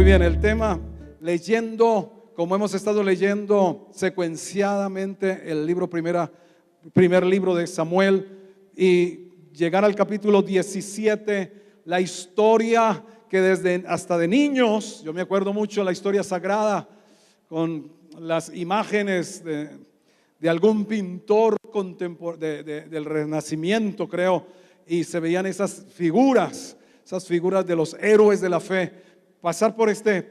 Muy bien, el tema, leyendo, como hemos estado leyendo secuenciadamente el primer libro de Samuel, y llegar al capítulo 17, la historia que hasta de niños, yo me acuerdo mucho la historia sagrada con las imágenes de algún pintor del Renacimiento, creo, y se veían esas figuras de los héroes de la fe. Pasar por este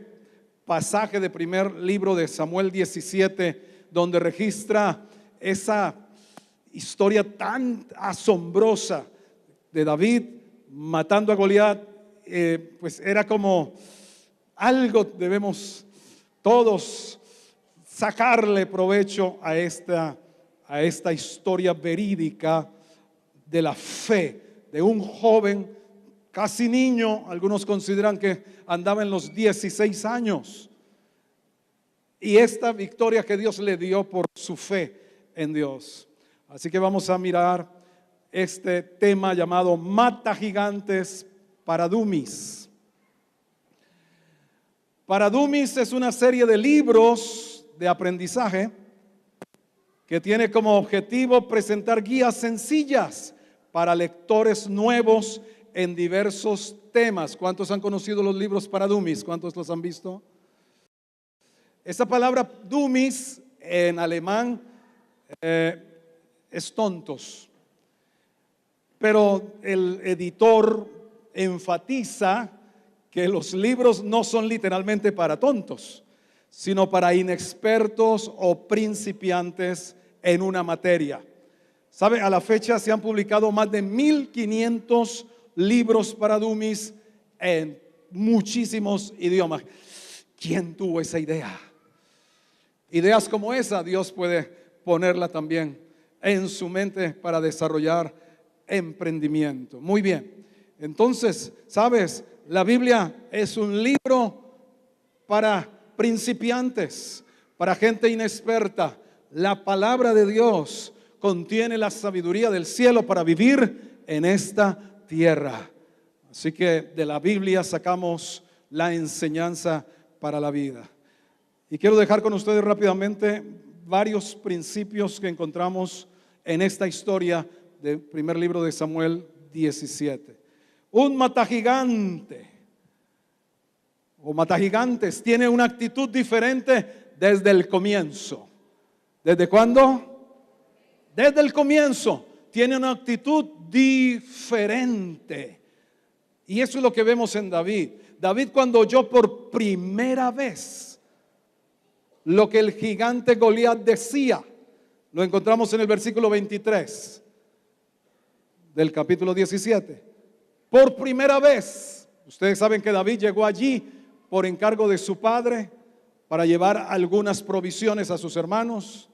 pasaje de primer libro de Samuel 17, donde registra esa historia tan asombrosa de David matando a Goliat, pues era como algo debemos todos sacarle provecho a esta historia verídica de la fe de un joven casi niño. Algunos consideran que andaba en los 16 años, y esta victoria que Dios le dio por su fe en Dios. Así que vamos a mirar este tema llamado Mata Gigantes para Dummies. Para Dummies es una serie de libros de aprendizaje que tiene como objetivo presentar guías sencillas para lectores nuevos en diversos temas. ¿Cuántos han conocido los libros para Dummies? ¿Cuántos los han visto? Esa palabra Dummies en alemán es tontos, pero el editor enfatiza que los libros no son literalmente para tontos, sino para inexpertos o principiantes en una materia. ¿Sabe? A la fecha se han publicado más de 1500 libros para dummies en muchísimos idiomas. ¿Quién tuvo esa idea? Ideas como esa Dios puede ponerla también en su mente para desarrollar emprendimiento. Muy bien, entonces, ¿sabes? La Biblia es un libro para principiantes, para gente inexperta. La palabra de Dios contiene la sabiduría del cielo para vivir en esta tierra. Así que de la Biblia sacamos la enseñanza para la vida. Y quiero dejar con ustedes rápidamente varios principios que encontramos en esta historia del primer libro de Samuel 17. Un matagigante o matagigantes tiene una actitud diferente desde el comienzo. ¿Desde cuándo? Desde el comienzo. Tiene una actitud diferente. Y eso es lo que vemos en David. David, cuando oyó por primera vez lo que el gigante Goliat decía, lo encontramos en el versículo 23 del capítulo 17. Por primera vez, ustedes saben que David llegó allí por encargo de su padre para llevar algunas provisiones a sus hermanos,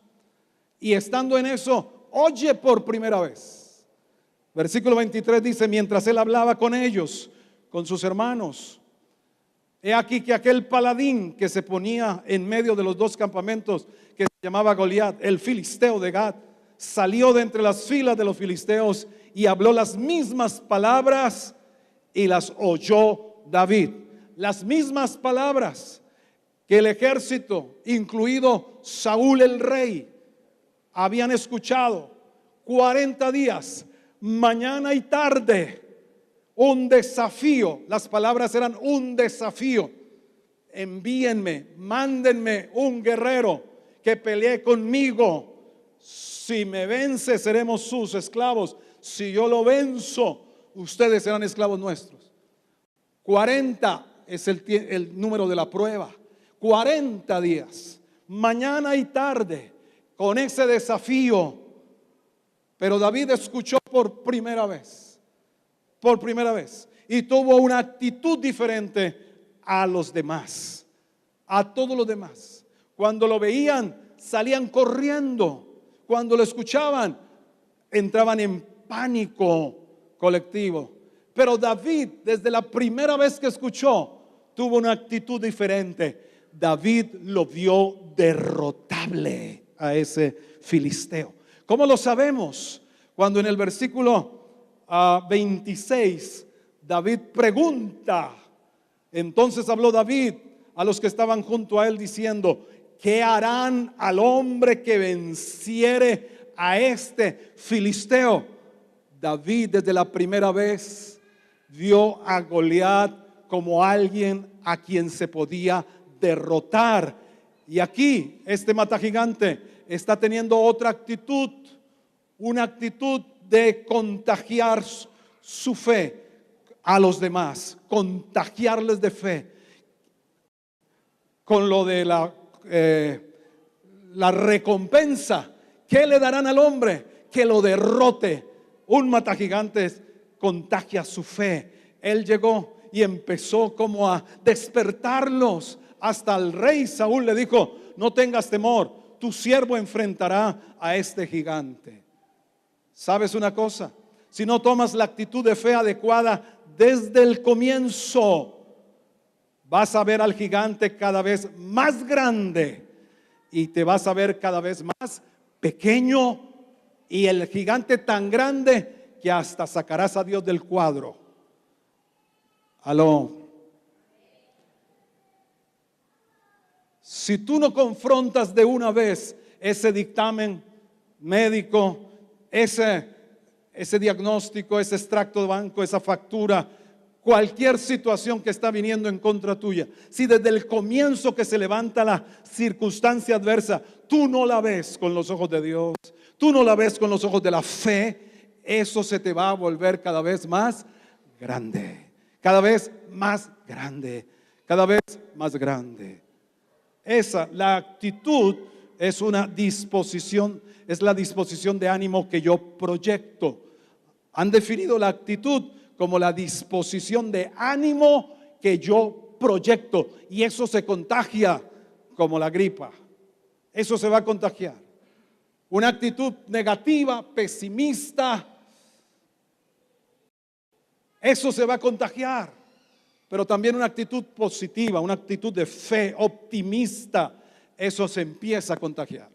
y estando en eso, oye por primera vez. Versículo 23 dice: mientras él hablaba con ellos, con sus hermanos, he aquí que aquel paladín que se ponía en medio de los dos campamentos, que se llamaba Goliat, el filisteo de Gat, salió de entre las filas de los filisteos y habló las mismas palabras, y las oyó David. Las mismas palabras que el ejército, incluido Saúl el rey, habían escuchado 40 días, mañana y tarde. Un desafío, las palabras eran un desafío. Envíenme, mándenme un guerrero que pelee conmigo. Si me vence, seremos sus esclavos. Si yo lo venzo, ustedes serán esclavos nuestros. 40 es el número de la prueba. 40 días, mañana y tarde, con ese desafío. Pero David escuchó por primera vez, y tuvo una actitud diferente a los demás, a todos los demás. Cuando lo veían, salían corriendo. Cuando lo escuchaban, entraban en pánico colectivo. Pero David, desde la primera vez que escuchó, tuvo una actitud diferente. David lo vio derrotable a ese filisteo. ¿Cómo lo sabemos? Cuando en el versículo 26 David pregunta: entonces habló David a los que estaban junto a él diciendo: ¿qué harán al hombre que venciere a este filisteo? David desde la primera vez vio a Goliat como alguien a quien se podía derrotar. Y aquí este matagigante está teniendo otra actitud, una actitud de contagiar su fe a los demás, contagiarles de fe. Con lo de la recompensa, ¿qué le darán al hombre que lo derrote? Un matagigantes contagia su fe. Él llegó y empezó como a despertarlos. Hasta el rey Saúl le dijo: no tengas temor, tu siervo enfrentará a este gigante. ¿Sabes una cosa? Si no tomas la actitud de fe adecuada desde el comienzo, vas a ver al gigante cada vez más grande y te vas a ver cada vez más pequeño, y el gigante tan grande que hasta sacarás a Dios del cuadro. Aló. Si tú no confrontas de una vez ese dictamen médico, ese diagnóstico, ese extracto de banco, esa factura, cualquier situación que está viniendo en contra tuya, si desde el comienzo que se levanta la circunstancia adversa, tú no la ves con los ojos de Dios, tú no la ves con los ojos de la fe, eso se te va a volver cada vez más grande, cada vez más grande, cada vez más grande. La actitud es una disposición, es la disposición de ánimo que yo proyecto. Han definido la actitud como la disposición de ánimo que yo proyecto, y eso se contagia como la gripa. Eso se va a contagiar. Una actitud negativa, pesimista, eso se va a contagiar. Pero también una actitud positiva, una actitud de fe, optimista, eso se empieza a contagiar.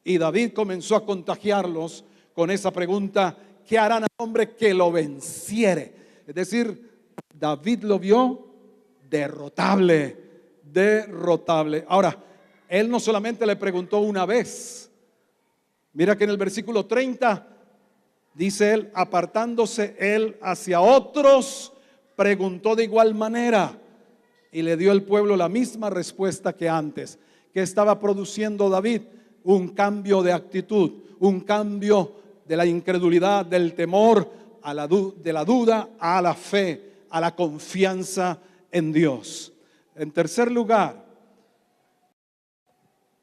Y David comenzó a contagiarlos con esa pregunta: ¿qué harán al hombre que lo venciere? Es decir, David lo vio derrotable, derrotable. Ahora, él no solamente le preguntó una vez. Mira que en el versículo 30 dice él: apartándose él hacia otros, preguntó de igual manera, y le dio el pueblo la misma respuesta que antes. ¿Qué estaba produciendo David? Un cambio de actitud, un cambio de la incredulidad, del temor, de la duda a la fe, a la confianza en Dios. En tercer lugar,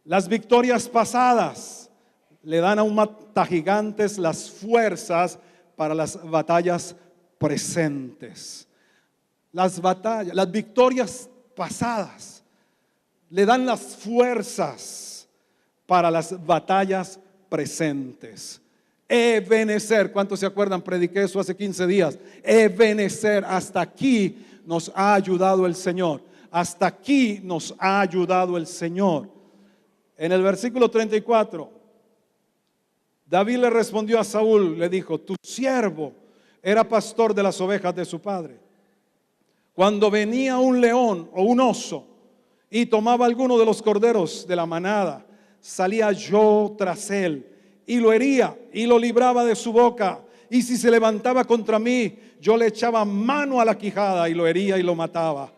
las victorias pasadas le dan a un matagigantes las fuerzas para las batallas presentes. Las victorias pasadas le dan las fuerzas para las batallas presentes. Ebenecer, ¿cuántos se acuerdan? Prediqué eso hace 15 días. Ebenecer, hasta aquí nos ha ayudado el Señor. Hasta aquí nos ha ayudado el Señor. En el versículo 34, David le respondió a Saúl, le dijo: tu siervo era pastor de las ovejas de su padre. Cuando venía un león o un oso y tomaba alguno de los corderos de la manada, salía yo tras él y lo hería y lo libraba de su boca. Y si se levantaba contra mí, yo le echaba mano a la quijada y lo hería y lo mataba.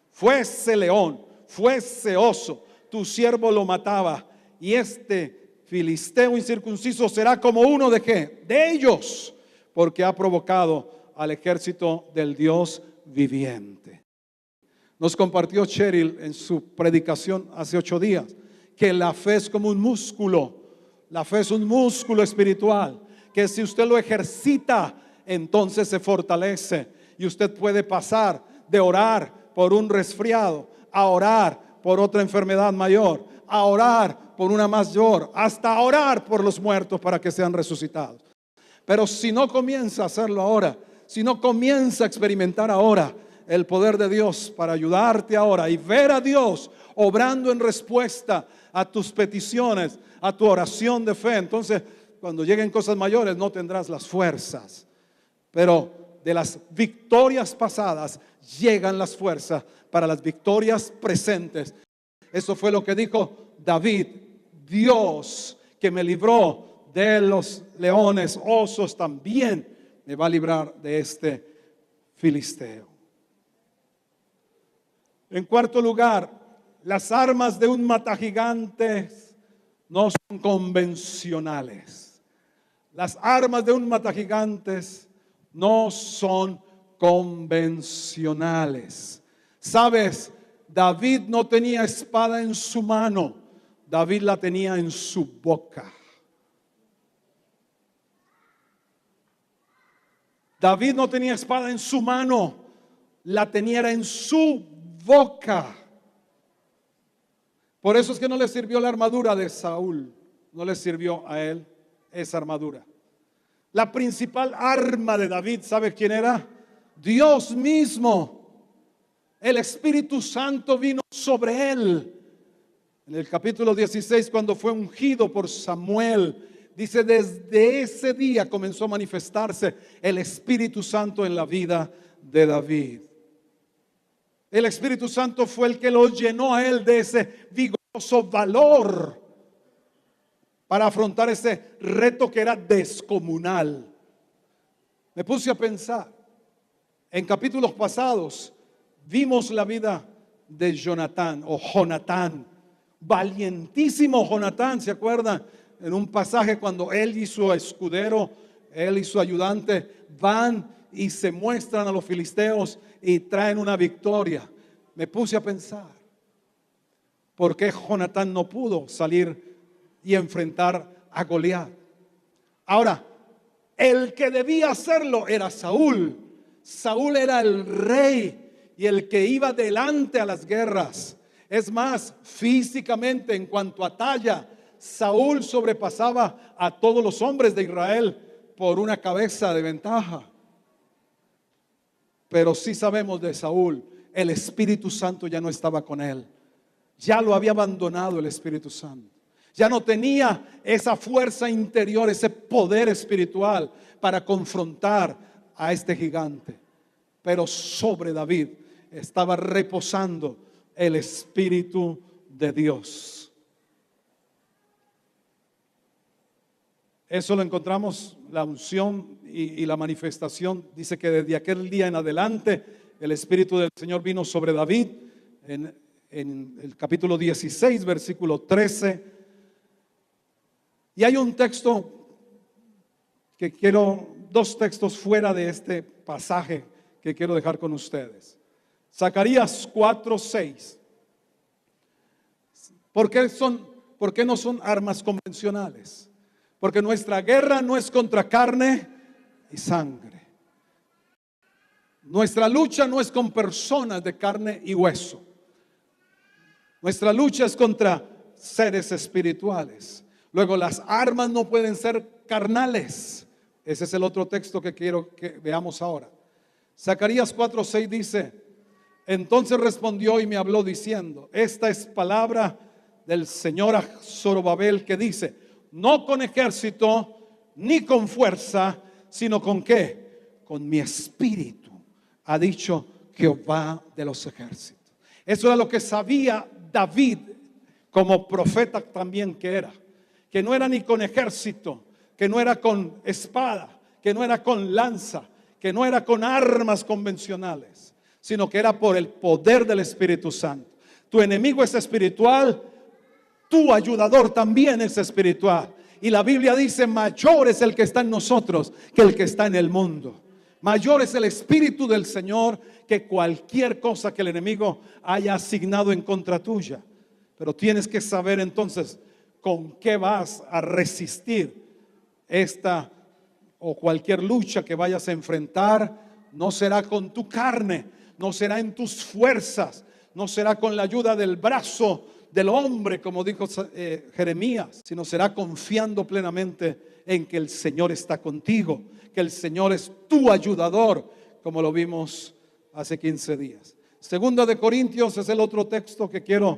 Fuese león, fuese oso, tu siervo lo mataba. Y este filisteo incircunciso será como uno de ¿qué? De ellos, porque ha provocado al ejército del Dios viviente. Nos compartió Cheryl en su predicación hace 8 días que la fe es como un músculo. La fe es un músculo espiritual que si usted lo ejercita, entonces se fortalece y usted puede pasar de orar por un resfriado a orar por otra enfermedad mayor, a orar por una mayor, hasta orar por los muertos para que sean resucitados. Pero si no comienza a hacerlo ahora, si no comienza a experimentar ahora el poder de Dios para ayudarte ahora y ver a Dios obrando en respuesta a tus peticiones, a tu oración de fe, entonces cuando lleguen cosas mayores no tendrás las fuerzas. Pero de las victorias pasadas llegan las fuerzas para las victorias presentes. Eso fue lo que dijo David: Dios que me libró de los leones, osos, también me va a librar de este filisteo. En cuarto lugar, las armas de un matagigantes no son convencionales. Las armas de un matagigantes no son convencionales. ¿Sabes? David no tenía espada en su mano, David la tenía en su boca. David no tenía espada en su mano, la tenía en su boca. Por eso es que no le sirvió la armadura de Saúl, no le sirvió a él esa armadura. La principal arma de David, ¿sabe quién era? Dios mismo. El Espíritu Santo vino sobre él. En el capítulo 16, cuando fue ungido por Samuel, dice: desde ese día comenzó a manifestarse el Espíritu Santo en la vida de David. El Espíritu Santo fue el que lo llenó a él de ese vigoroso valor para afrontar ese reto que era descomunal. Me puse a pensar, en capítulos pasados vimos la vida de Jonatán o Jonatán, valientísimo Jonatán, ¿se acuerdan? En un pasaje cuando él y su escudero, él y su ayudante van y se muestran a los filisteos y traen una victoria. Me puse a pensar, ¿por qué Jonatán no pudo salir y enfrentar a Goliat? Ahora, el que debía hacerlo era Saúl. Saúl era el rey y el que iba delante a las guerras. Es más, físicamente, en cuanto a talla, Saúl sobrepasaba a todos los hombres de Israel por una cabeza de ventaja. Pero sí sabemos de Saúl, el Espíritu Santo ya no estaba con él. Ya lo había abandonado el Espíritu Santo. Ya no tenía esa fuerza interior, ese poder espiritual para confrontar a este gigante. Pero sobre David estaba reposando el Espíritu de Dios. Eso lo encontramos, la unción y la manifestación. Dice que desde aquel día en adelante el Espíritu del Señor vino sobre David. En el capítulo 16, versículo 13. Y hay un texto que dos textos fuera de este pasaje que quiero dejar con ustedes. Zacarías 4:6. ¿Por qué no son armas convencionales? Porque nuestra guerra no es contra carne y sangre. Nuestra lucha no es con personas de carne y hueso. Nuestra lucha es contra seres espirituales. Luego, las armas no pueden ser carnales. Ese es el otro texto que quiero que veamos ahora. Zacarías 4:6 dice: entonces respondió y me habló diciendo: esta es palabra del Señor a Zorobabel, que dice: no con ejército ni con fuerza, sino con ¿qué? Con mi espíritu, ha dicho Jehová de los ejércitos. Eso era lo que sabía David como profeta también que era. Que no era ni con ejército, que no era con espada, que no era con lanza, que no era con armas convencionales, sino que era por el poder del Espíritu Santo. Tu enemigo es espiritual, tu ayudador también es espiritual. Y la Biblia dice: mayor es el que está en nosotros que el que está en el mundo. Mayor es el Espíritu del Señor que cualquier cosa que el enemigo haya asignado en contra tuya. Pero tienes que saber entonces con qué vas a resistir esta o cualquier lucha que vayas a enfrentar. No será con tu carne, no será en tus fuerzas, no será con la ayuda del brazo del hombre, como dijo Jeremías, sino será confiando plenamente en que el Señor está contigo, que el Señor es tu ayudador, como lo vimos hace 15 días. Segunda de Corintios es el otro texto que quiero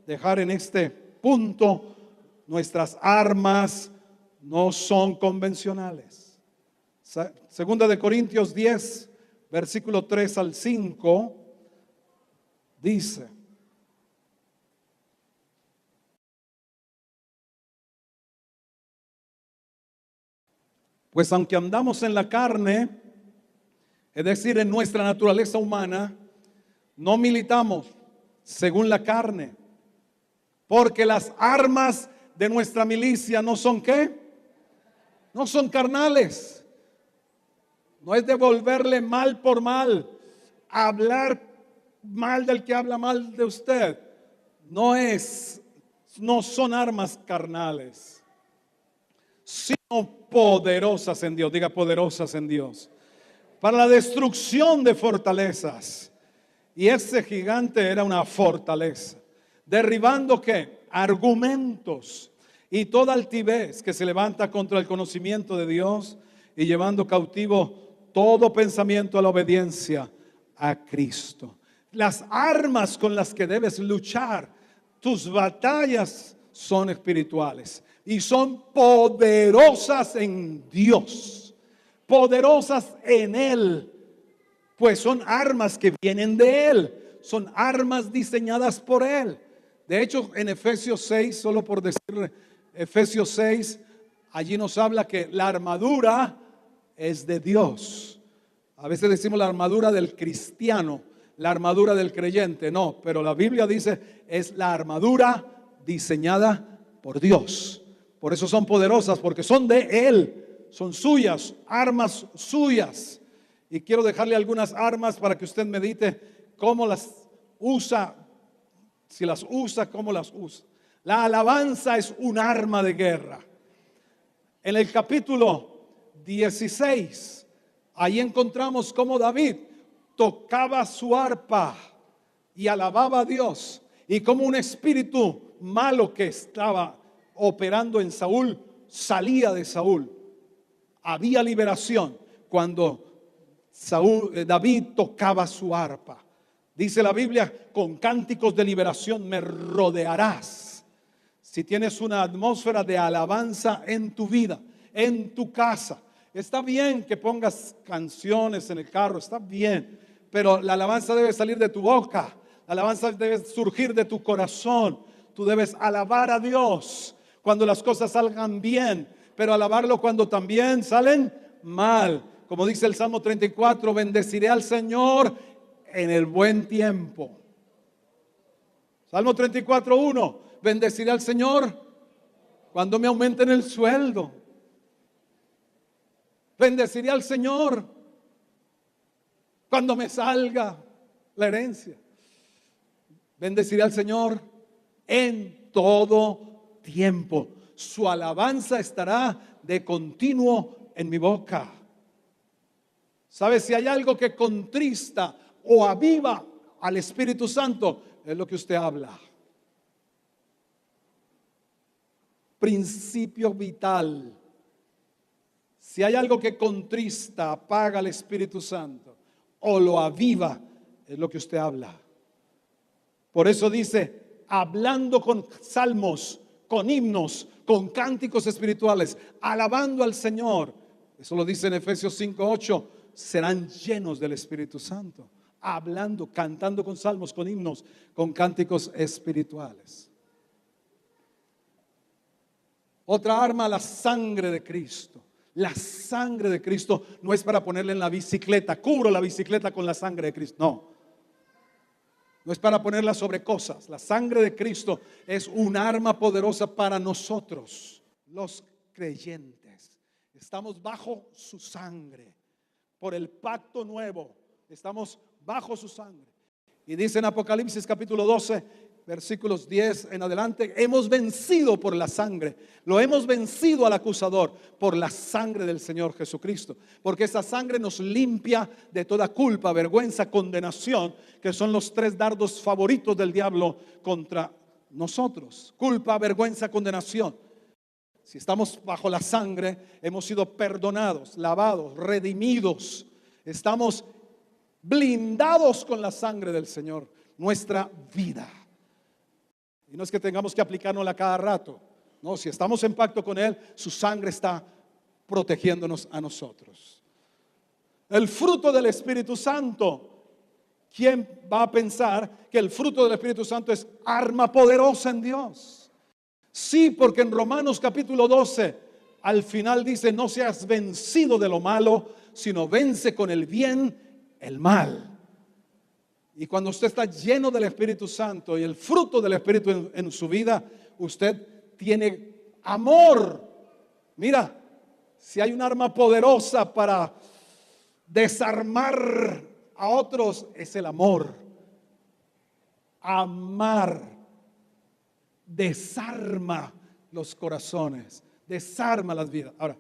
dejar en este punto. Nuestras armas no son convencionales. Segunda de Corintios 10, versículo 3 al 5. Dice: pues aunque andamos en la carne, es decir, en nuestra naturaleza humana, no militamos según la carne, porque las armas de nuestra milicia no son ¿qué? No son carnales. No es devolverle mal por mal, hablar mal del que habla mal de usted. No son armas carnales, sino poderosas en Dios. Diga, poderosas en Dios, para la destrucción de fortalezas. Y ese gigante era una fortaleza, derribando ¿qué? Argumentos y toda altivez que se levanta contra el conocimiento de Dios, y llevando cautivo todo pensamiento a la obediencia a Cristo. Las armas con las que debes luchar, tus batallas, son espirituales y son poderosas en Dios, poderosas en Él, pues son armas que vienen de Él, son armas diseñadas por Él. De hecho, en Efesios 6, solo por decir Efesios 6, allí nos habla que la armadura es de Dios. A veces decimos la armadura del cristiano, la armadura del creyente. No, pero la Biblia dice es la armadura diseñada por Dios. Por eso son poderosas, porque son de Él, son suyas, armas suyas. Y quiero dejarle algunas armas para que usted medite cómo las usa, si las usa, cómo las usa. La alabanza es un arma de guerra. En el capítulo 16, ahí encontramos cómo David tocaba su arpa y alababa a Dios, y como un espíritu malo que estaba operando en Saúl salía de Saúl. Había liberación cuando David tocaba su arpa. Dice la Biblia: con cánticos de liberación me rodearás. Si tienes una atmósfera de alabanza en tu vida, en tu casa, está bien que pongas canciones en el carro, está bien, pero la alabanza debe salir de tu boca, la alabanza debe surgir de tu corazón. Tú debes alabar a Dios cuando las cosas salgan bien, pero alabarlo cuando también salen mal. Como dice el Salmo 34, bendeciré al Señor en el buen tiempo. Salmo 34:1, bendeciré al Señor cuando me aumenten el sueldo. Bendeciré al Señor cuando me salga la herencia. Bendeciré al Señor en todo tiempo. Su alabanza estará de continuo en mi boca. ¿Sabe? Si hay algo que contrista o aviva al Espíritu Santo, es lo que usted habla. Principio vital. Si hay algo que contrista, apaga al Espíritu Santo o lo aviva, es lo que usted habla. Por eso dice, hablando con salmos, con himnos, con cánticos espirituales, alabando al Señor. Eso lo dice en Efesios 5:8, serán llenos del Espíritu Santo, hablando, cantando con salmos, con himnos, con cánticos espirituales. Otra arma, la sangre de Cristo. La sangre de Cristo no es para ponerle en la bicicleta, cubro la bicicleta con la sangre de Cristo, no. No es para ponerla sobre cosas. La sangre de Cristo es un arma poderosa para nosotros, los creyentes. Estamos bajo su sangre. Por el pacto nuevo, estamos bajo su sangre. Y dice en Apocalipsis capítulo 12, versículos 10 en adelante, hemos vencido por la sangre, lo hemos vencido al acusador por la sangre del Señor Jesucristo, porque esa sangre nos limpia de toda culpa, vergüenza, condenación, que son los tres dardos favoritos del diablo contra nosotros: culpa, vergüenza, condenación. Si estamos bajo la sangre, hemos sido perdonados, lavados, redimidos, estamos blindados con la sangre del Señor, nuestra vida. Y no es que tengamos que aplicárnosla cada rato. No, si estamos en pacto con Él, su sangre está protegiéndonos a nosotros. El fruto del Espíritu Santo ¿quién va a pensar que el fruto del Espíritu Santo es arma poderosa en Dios? Sí, porque en Romanos capítulo 12, al final dice, no seas vencido de lo malo, sino vence con el bien el mal. Y cuando usted está lleno del Espíritu Santo y el fruto del Espíritu en su vida, usted tiene amor. Mira, si hay un arma poderosa para desarmar a otros, es el amor. Amar desarma los corazones, desarma las vidas. Ahora,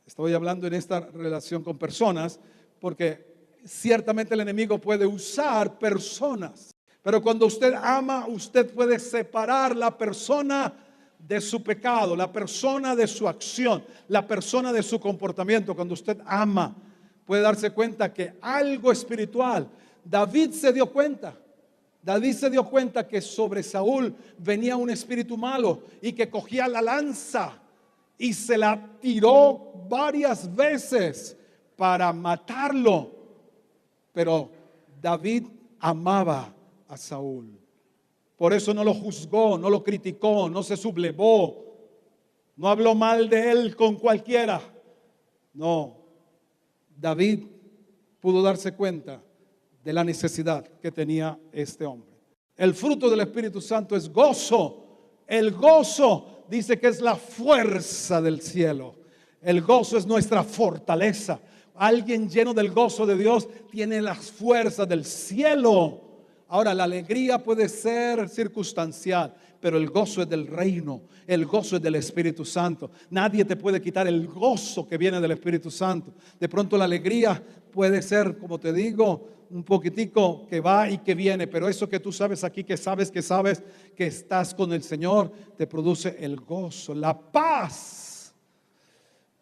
estoy hablando en esta relación con personas porque ciertamente el enemigo puede usar personas, pero cuando usted ama, usted puede separar la persona de su pecado, la persona de su acción, la persona de su comportamiento. Cuando usted ama, puede darse cuenta que algo espiritual. David se dio cuenta que sobre Saúl venía un espíritu malo y que cogía la lanza y se la tiró varias veces para matarlo. Pero David amaba a Saúl. Por eso no lo juzgó, no lo criticó, no se sublevó, no habló mal de él con cualquiera. No, David pudo darse cuenta de la necesidad que tenía este hombre. El fruto del Espíritu Santo es gozo. El gozo dice que es la fuerza del cielo. El gozo es nuestra fortaleza. Alguien lleno del gozo de Dios tiene las fuerzas del cielo. Ahora, la alegría puede ser circunstancial, pero el gozo es del reino, el gozo es del Espíritu Santo. Nadie te puede quitar el gozo que viene del Espíritu Santo. De pronto la alegría puede ser, como te digo, un poquitico que va y que viene, pero eso que tú sabes aquí, que sabes que estás con el Señor, te produce el gozo, la paz,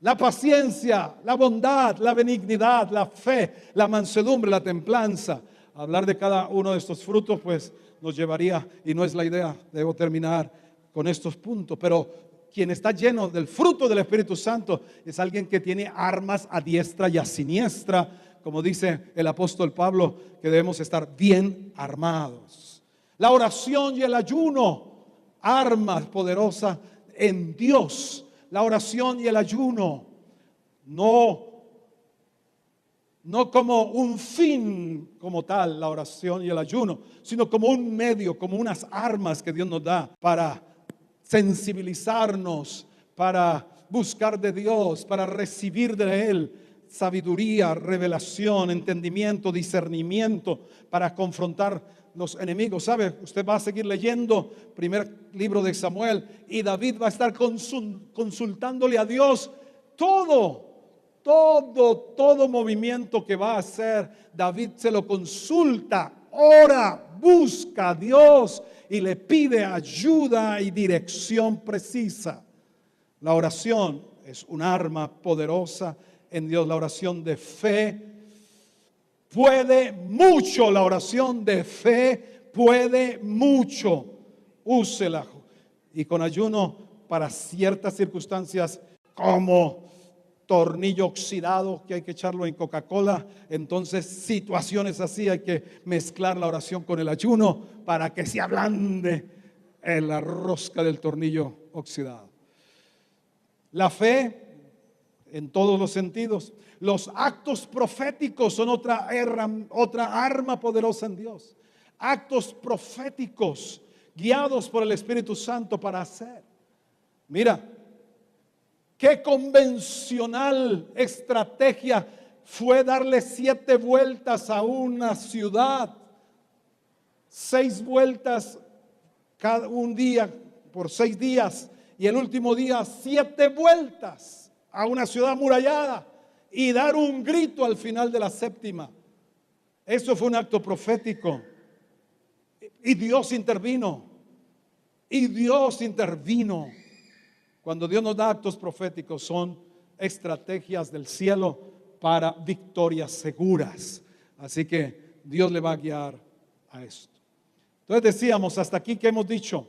la paciencia, la bondad, la benignidad, la fe, la mansedumbre, la templanza. Hablar de cada uno de estos frutos pues nos llevaría, y no es la idea, debo terminar con estos puntos, pero quien está lleno del fruto del Espíritu Santo es alguien que tiene armas a diestra y a siniestra, como dice el apóstol Pablo, que debemos estar bien armados. La oración y el ayuno, armas poderosas en Dios. La oración y el ayuno, no como un fin como tal, la oración y el ayuno, sino como un medio, como unas armas que Dios nos da para sensibilizarnos, para buscar de Dios, para recibir de Él sabiduría, revelación, entendimiento, discernimiento, para confrontar los enemigos. ¿Sabe? Usted va a seguir leyendo primer libro de Samuel y David va a estar consultándole a Dios todo movimiento que va a hacer. David se lo consulta, ora, busca a Dios y le pide ayuda y dirección precisa. La oración es un arma poderosa en Dios. La oración de fe puede mucho. La oración de fe puede mucho. Úsela. Y con ayuno para ciertas circunstancias, como tornillo oxidado que hay que echarlo en Coca-Cola, entonces situaciones así hay que mezclar la oración con el ayuno para que se ablande en la rosca del tornillo oxidado. La fe en todos los sentidos. Los actos proféticos son otra arma poderosa en Dios. Actos proféticos guiados por el Espíritu Santo para hacer. Mira, qué convencional estrategia fue darle 7 vueltas a una ciudad. 6 vueltas cada un día por 6 días. Y el último día 7 vueltas a una ciudad amurallada y dar un grito al final de la 7ª. Eso fue un acto profético. Y Dios intervino. Cuando Dios nos da actos proféticos, son estrategias del cielo para victorias seguras. Así que Dios le va a guiar a esto. Entonces decíamos, hasta aquí que hemos dicho,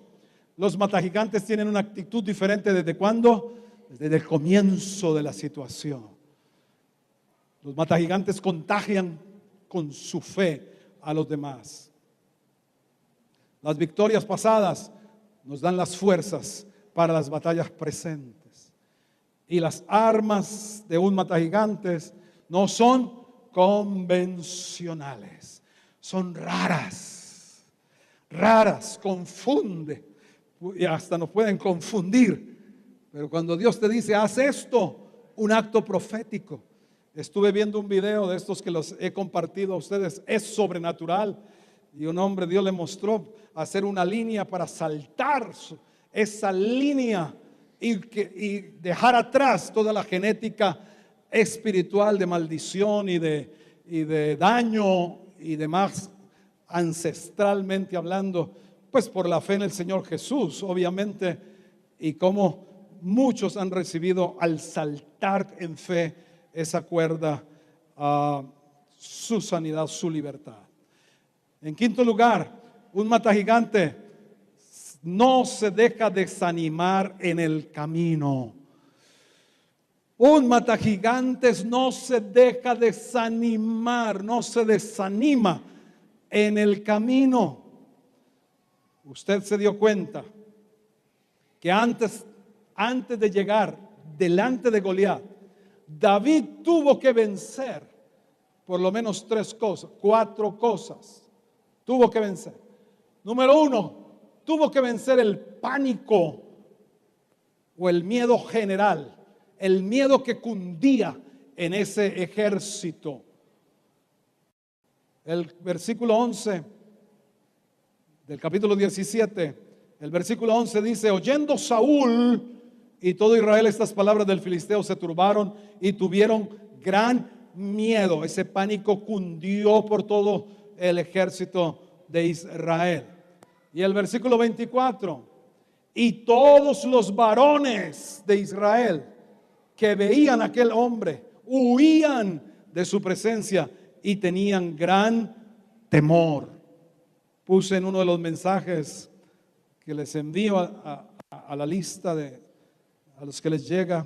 los matagigantes tienen una actitud diferente. ¿Desde cuándo? Desde el comienzo de la situación. Los matagigantes contagian con su fe a los demás. Las victorias pasadas nos dan las fuerzas para las batallas presentes. Y las armas de un matagigantes no son convencionales, son raras, confunde y hasta nos pueden confundir. Pero cuando Dios te dice, haz esto, un acto profético. Estuve viendo un video de estos que los he compartido a ustedes, es sobrenatural. Y un hombre, Dios le mostró hacer una línea para saltar esa línea y dejar atrás toda la genética espiritual de maldición y de daño y demás, ancestralmente hablando, pues por la fe en el Señor Jesús, obviamente, y como muchos han recibido al saltar en fe esa cuerda, su sanidad, su libertad. En quinto lugar, un matagigante no se deja desanimar en el camino. Un matagigantes no se deja desanimar, no se desanima en el camino. Usted se dio cuenta que antes de llegar delante de Goliat, David tuvo que vencer por lo menos 4 cosas. Tuvo que vencer. Número 1, tuvo que vencer el pánico o el miedo general, el miedo que cundía en ese ejército. El versículo 11 del capítulo 17, el versículo 11 dice: oyendo Saúl y todo Israel estas palabras del filisteo, se turbaron y tuvieron gran miedo. Ese pánico cundió por todo el ejército de Israel. Y el versículo 24: y todos los varones de Israel que veían a aquel hombre huían de su presencia y tenían gran temor. Puse en uno de los mensajes que les envío a la lista a los que les llega,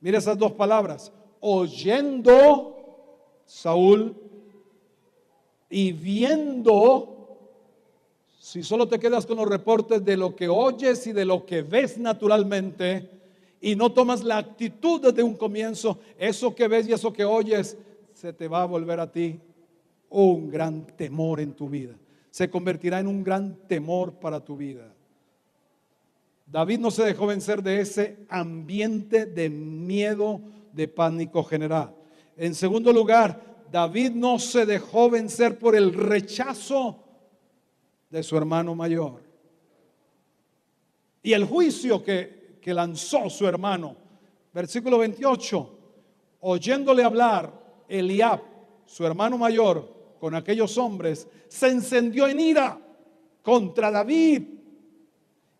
mira esas 2 palabras: oyendo Saúl y viendo. Si solo te quedas con los reportes de lo que oyes y de lo que ves naturalmente y no tomas la actitud desde un comienzo, eso que ves y eso que oyes se te va a volver a ti un gran temor en tu vida. Se convertirá en un gran temor para tu vida. David no se dejó vencer de ese ambiente de miedo, de pánico general. En segundo lugar, David no se dejó vencer por el rechazo de su hermano mayor y el juicio que lanzó su hermano. Versículo 28: oyéndole hablar Eliab, su hermano mayor, con aquellos hombres, se encendió en ira contra David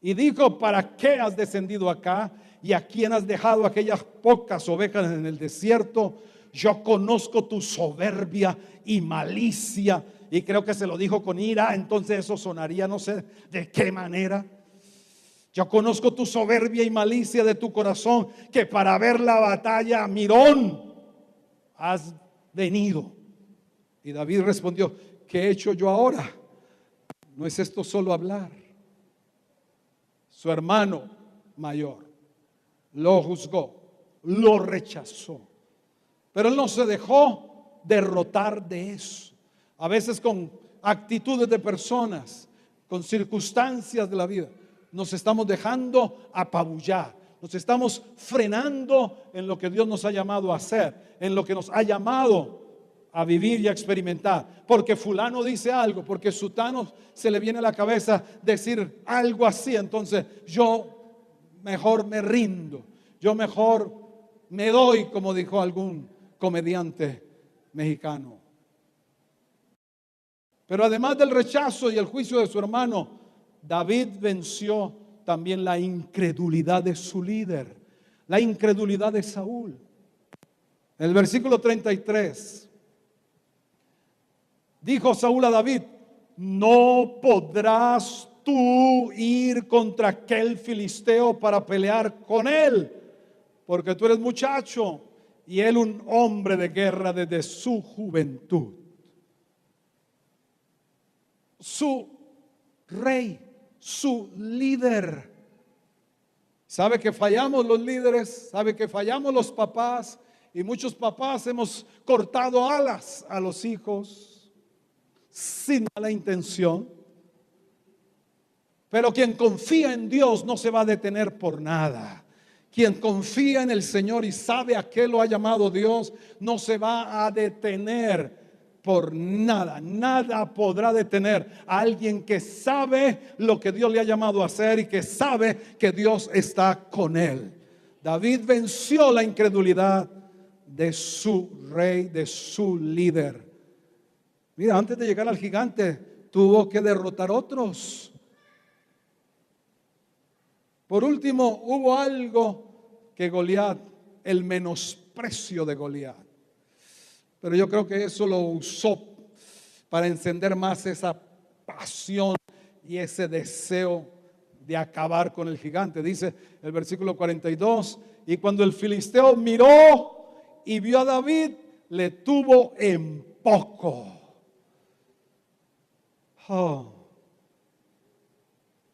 y dijo: ¿para qué has descendido acá? ¿Y a quién has dejado aquellas pocas ovejas en el desierto? Yo conozco tu soberbia y malicia. Y creo que se lo dijo con ira, entonces eso sonaría no sé de qué manera. Yo conozco tu soberbia y malicia de tu corazón, que para ver la batalla a Mirón has venido. Y David respondió: ¿qué he hecho yo ahora? No es esto solo hablar. Su hermano mayor lo juzgó, lo rechazó, pero él no se dejó derrotar de eso. A veces con actitudes de personas, con circunstancias de la vida, nos estamos dejando apabullar, nos estamos frenando en lo que Dios nos ha llamado a hacer, en lo que nos ha llamado a vivir y a experimentar. Porque fulano dice algo, porque sutano se le viene a la cabeza decir algo así, entonces yo mejor me rindo, yo mejor me doy, como dijo algún comediante mexicano. Pero además del rechazo y el juicio de su hermano, David venció también la incredulidad de su líder, la incredulidad de Saúl. En el versículo 33, dijo Saúl a David: no podrás tú ir contra aquel filisteo para pelear con él, porque tú eres muchacho y él un hombre de guerra desde su juventud. su rey, su líder. Sabe que fallamos los líderes, sabe que fallamos los papás, y muchos papás hemos cortado alas a los hijos sin mala intención. Pero quien confía en Dios no se va a detener por nada. Quien confía en el Señor y sabe a qué lo ha llamado Dios, no se va a detener por nada. Nada podrá detener a alguien que sabe lo que Dios le ha llamado a hacer y que sabe que Dios está con él. David venció la incredulidad de su rey, de su líder. Mira, antes de llegar al gigante, tuvo que derrotar otros. Por último, hubo algo que Goliat, el menosprecio de Goliat. Pero yo creo que eso lo usó para encender más esa pasión y ese deseo de acabar con el gigante. Dice el versículo 42, y cuando el filisteo miró y vio a David, le tuvo en poco.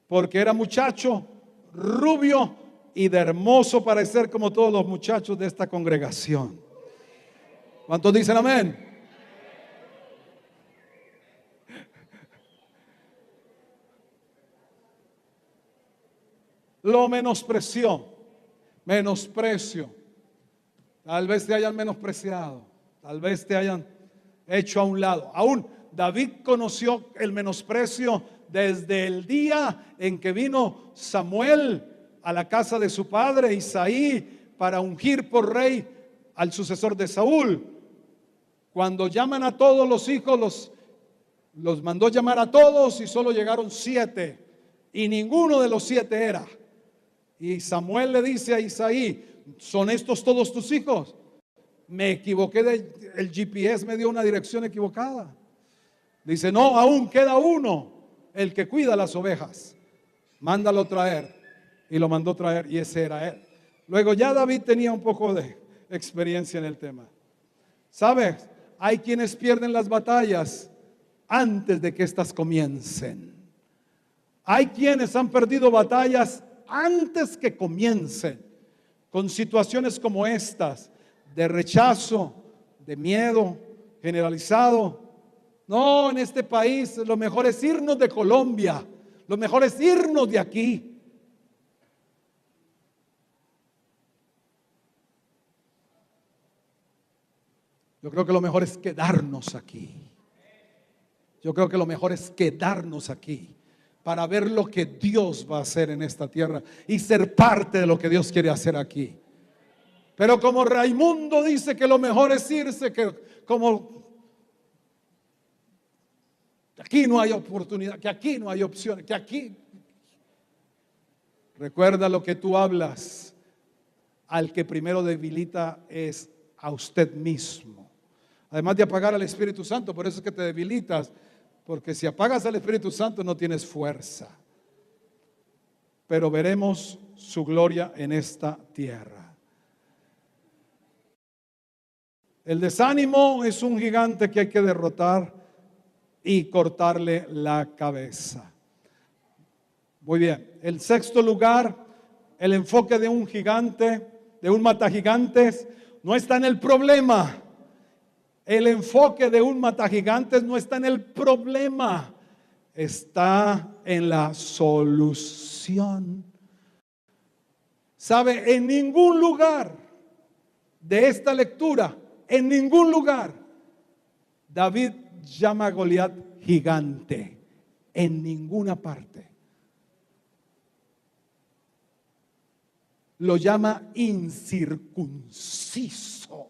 Porque era muchacho, rubio y de hermoso parecer como todos los muchachos de esta congregación. ¿Cuántos dicen amén? Lo menospreció. Menosprecio. Tal vez te hayan menospreciado, tal vez te hayan hecho a un lado. Aún David conoció el menosprecio desde el día en que vino Samuel a la casa de su padre Isaí para ungir por rey al sucesor de Saúl. Cuando llaman a todos los hijos, los mandó llamar a todos y solo llegaron 7, y ninguno de los 7 era. Y Samuel le dice a Isaí, ¿son estos todos tus hijos? Me equivoqué, el GPS me dio una dirección equivocada. Dice, no, aún queda uno, el que cuida las ovejas. Mándalo traer. Y lo mandó traer, y ese era él. Luego ya David tenía un poco de experiencia en el tema. ¿Sabes? Hay quienes pierden las batallas antes de que éstas comiencen. Hay quienes han perdido batallas antes que comiencen, con situaciones como estas, de rechazo, de miedo generalizado. No, en este país lo mejor es irnos de Colombia, lo mejor es irnos de aquí. Yo creo que lo mejor es quedarnos aquí. Yo creo que lo mejor es quedarnos aquí para ver lo que Dios va a hacer en esta tierra y ser parte de lo que Dios quiere hacer aquí. Pero como Raimundo dice que lo mejor es irse, que como aquí no hay oportunidad, que aquí no hay opciones, que aquí. Recuerda lo que tú hablas. Al que primero debilita es a usted mismo. Además de apagar al Espíritu Santo, por eso es que te debilitas, porque si apagas al Espíritu Santo no tienes fuerza. Pero veremos su gloria en esta tierra. El desánimo es un gigante que hay que derrotar y cortarle la cabeza. Muy bien. El sexto lugar, el enfoque de un gigante, de un matagigantes, no está en el problema. El enfoque de un matagigantes no está en el problema, está en la solución. ¿Sabe? En ningún lugar de esta lectura, en ningún lugar, David llama a Goliat gigante. En ninguna parte. Lo llama incircunciso.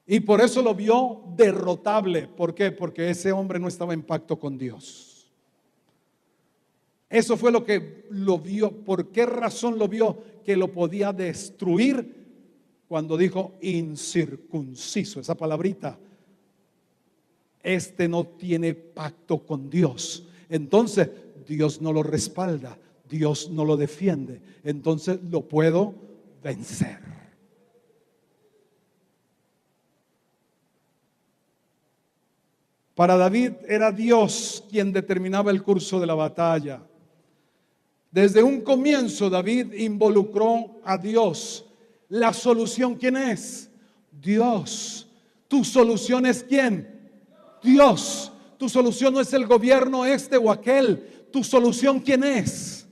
Y por eso lo vio derrotable. ¿Por qué? Porque ese hombre no estaba en pacto con Dios. Eso fue lo que lo vio. ¿Por qué razón lo vio? Que lo podía destruir cuando dijo incircunciso. Esa palabrita. Este no tiene pacto con Dios. Entonces Dios no lo respalda. Dios no lo defiende. Entonces lo puedo vencer. Para David era Dios quien determinaba el curso de la batalla. Desde un comienzo David involucró a Dios. La solución, ¿quién es? Dios. ¿Tu solución es quién? Dios. Tu solución no es el gobierno este o aquel. ¿Tu solución quién es?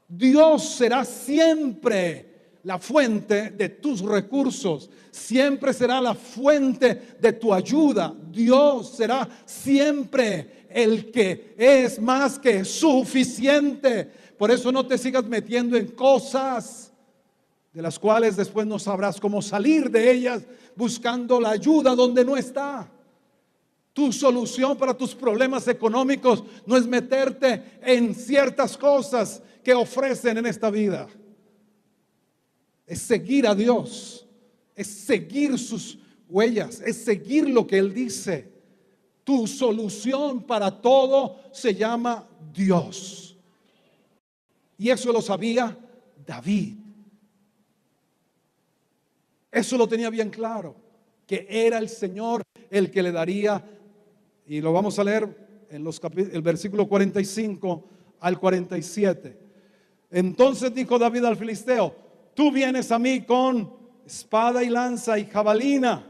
Dios será siempre la fuente de tus recursos. Siempre será la fuente de tu ayuda. Dios será siempre el que es más que suficiente. Por eso no te sigas metiendo en cosas de las cuales después no sabrás cómo salir de ellas, buscando la ayuda donde no está. Tu solución para tus problemas económicos no es meterte en ciertas cosas que ofrecen en esta vida. Es seguir a Dios, es seguir sus huellas, es seguir lo que Él dice. Tu solución para todo se llama Dios. Y eso lo sabía David. Eso lo tenía bien claro, que era el Señor el que le daría. Y lo vamos a leer en el versículo 45 al 47. Entonces dijo David al filisteo: tú vienes a mí con espada y lanza y jabalina,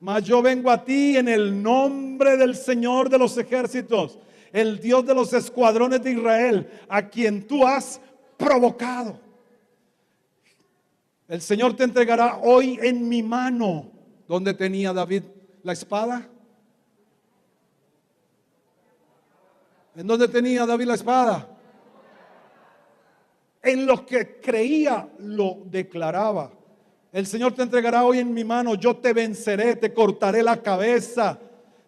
mas yo vengo a ti en el nombre del Señor de los ejércitos, el Dios de los escuadrones de Israel, a quien tú has provocado. El Señor te entregará hoy en mi mano. ¿Dónde tenía David la espada? ¿En dónde tenía David la espada? En lo que creía lo declaraba. El Señor te entregará hoy en mi mano, yo te venceré, te cortaré la cabeza,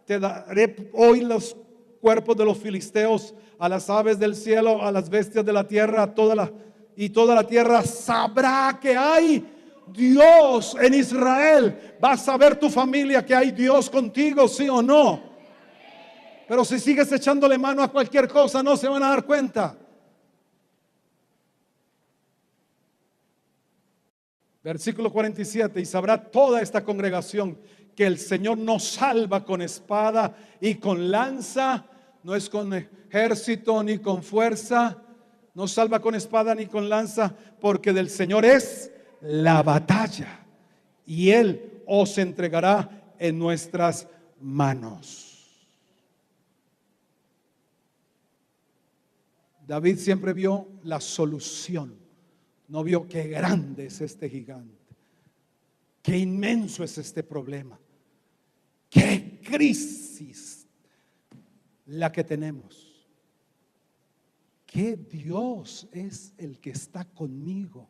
te daré hoy los cuerpos de los filisteos a las aves del cielo, a las bestias de la tierra, a toda la tierra sabrá que hay Dios en Israel. Vas a ver tu familia que hay Dios contigo, sí o no. Pero si sigues echándole mano a cualquier cosa, no se van a dar cuenta. Versículo 47: y sabrá toda esta congregación que el Señor no salva con espada y con lanza, no es con ejército ni con fuerza, no salva con espada ni con lanza, porque del Señor es la batalla y Él os entregará en nuestras manos. David siempre vio la solución. No vio qué grande es este gigante, qué inmenso es este problema, qué crisis la que tenemos. Qué Dios es el que está conmigo,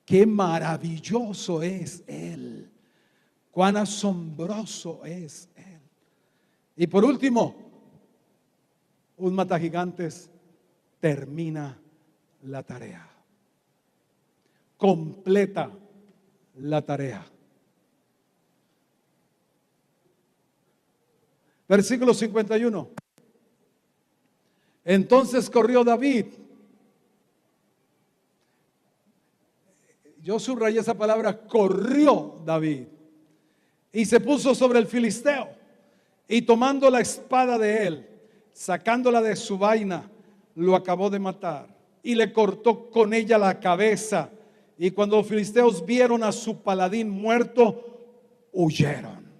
qué maravilloso es Él, cuán asombroso es Él. Y por último, un matagigantes termina la tarea. Completa la tarea. Versículo 51. Entonces corrió David. Yo subrayé esa palabra, corrió David. Y se puso sobre el filisteo. Y tomando la espada de él, sacándola de su vaina, lo acabó de matar. Y le cortó con ella la cabeza. Y cuando los filisteos vieron a su paladín muerto, huyeron.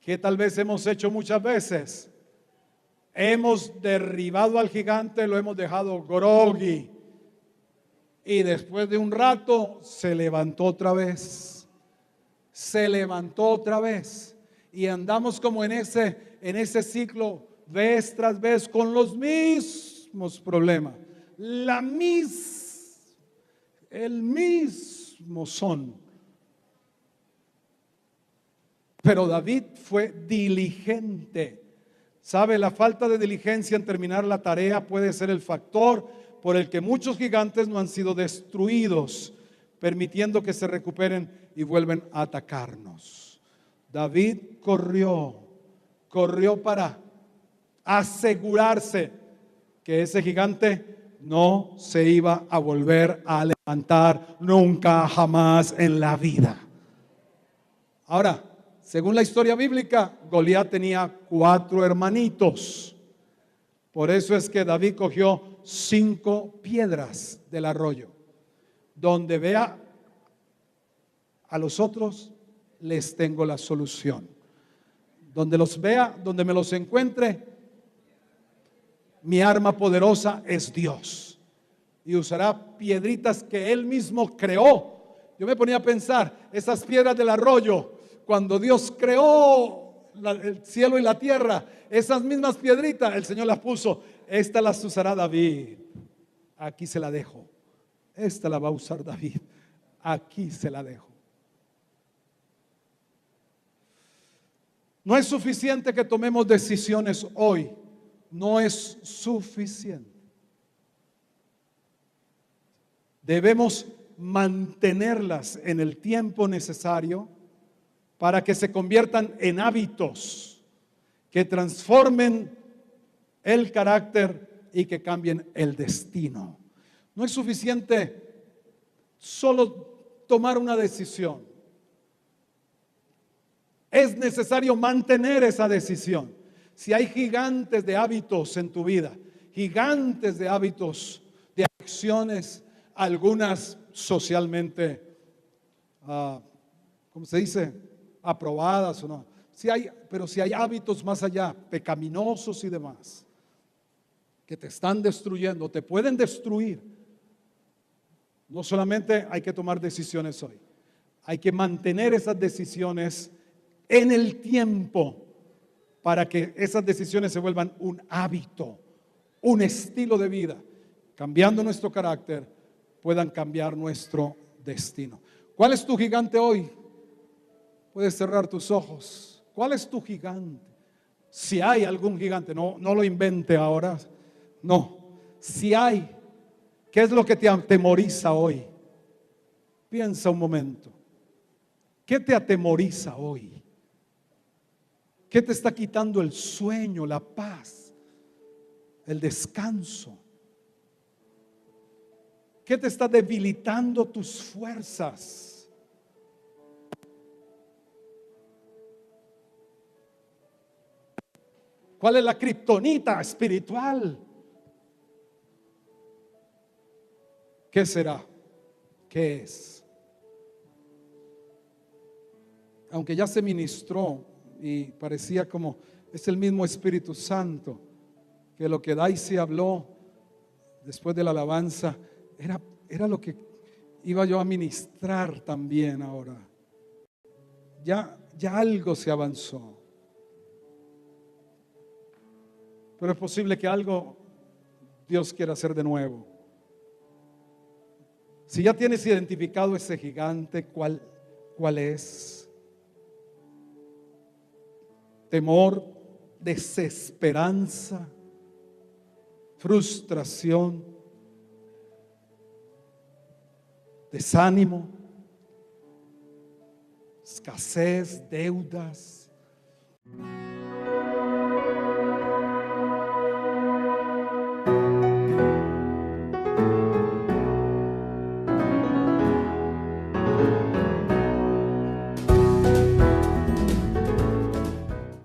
¿Qué tal vez hemos hecho muchas veces? Hemos derribado al gigante, lo hemos dejado groggy. Y después de un rato se levantó otra vez. Se levantó otra vez. Y andamos como en ese ciclo, vez tras vez, con los mismos problemas. El mismo son. Pero David fue diligente. ¿Sabe? La falta de diligencia en terminar la tarea puede ser el factor por el que muchos gigantes no han sido destruidos, permitiendo que se recuperen y vuelven a atacarnos. David corrió para asegurarse que ese gigante no se iba a volver a levantar nunca jamás en la vida. Ahora, Según la historia bíblica, Goliat tenía 4 hermanitos. Por eso es que David cogió 5 piedras del arroyo. Donde vea a los otros, les tengo la solución. Donde los vea, donde me los encuentre, mi arma poderosa es Dios. Y usará piedritas que Él mismo creó. Yo me ponía a pensar, esas piedras del arroyo, cuando Dios creó el cielo y la tierra, esas mismas piedritas, el Señor las puso. Esta las usará David. Aquí se la dejo. Esta la va a usar David. Aquí se la dejo. No es suficiente que tomemos decisiones hoy. No es suficiente. Debemos mantenerlas en el tiempo necesario para que se conviertan en hábitos que transformen el carácter y que cambien el destino. No es suficiente solo tomar una decisión. Es necesario mantener esa decisión. Si hay gigantes de hábitos en tu vida, gigantes de hábitos, de acciones, algunas socialmente, ¿cómo se dice? Aprobadas o no. Pero si hay hábitos más allá, pecaminosos y demás, que te están destruyendo, te pueden destruir. No solamente hay que tomar decisiones hoy, hay que mantener esas decisiones en el tiempo para que esas decisiones se vuelvan un hábito, un estilo de vida. Cambiando nuestro carácter, puedan cambiar nuestro destino. ¿Cuál es tu gigante hoy? Puedes cerrar tus ojos. ¿Cuál es tu gigante? Si hay algún gigante, no lo invente ahora. No, si hay, ¿qué es lo que te atemoriza hoy? Piensa un momento. ¿Qué te atemoriza hoy? ¿Qué te está quitando el sueño, la paz, el descanso? ¿Qué te está debilitando tus fuerzas? ¿Cuál es la kriptonita espiritual? ¿Qué será? ¿Qué es? Aunque ya se ministró y parecía como es el mismo Espíritu Santo, que lo que Daisy habló después de la alabanza era lo que iba yo a ministrar también ahora. Ya algo se avanzó. Pero es posible que algo Dios quiera hacer de nuevo. Si ya tienes identificado ese gigante, ¿cuál es? Temor, desesperanza, frustración, desánimo, escasez, deudas.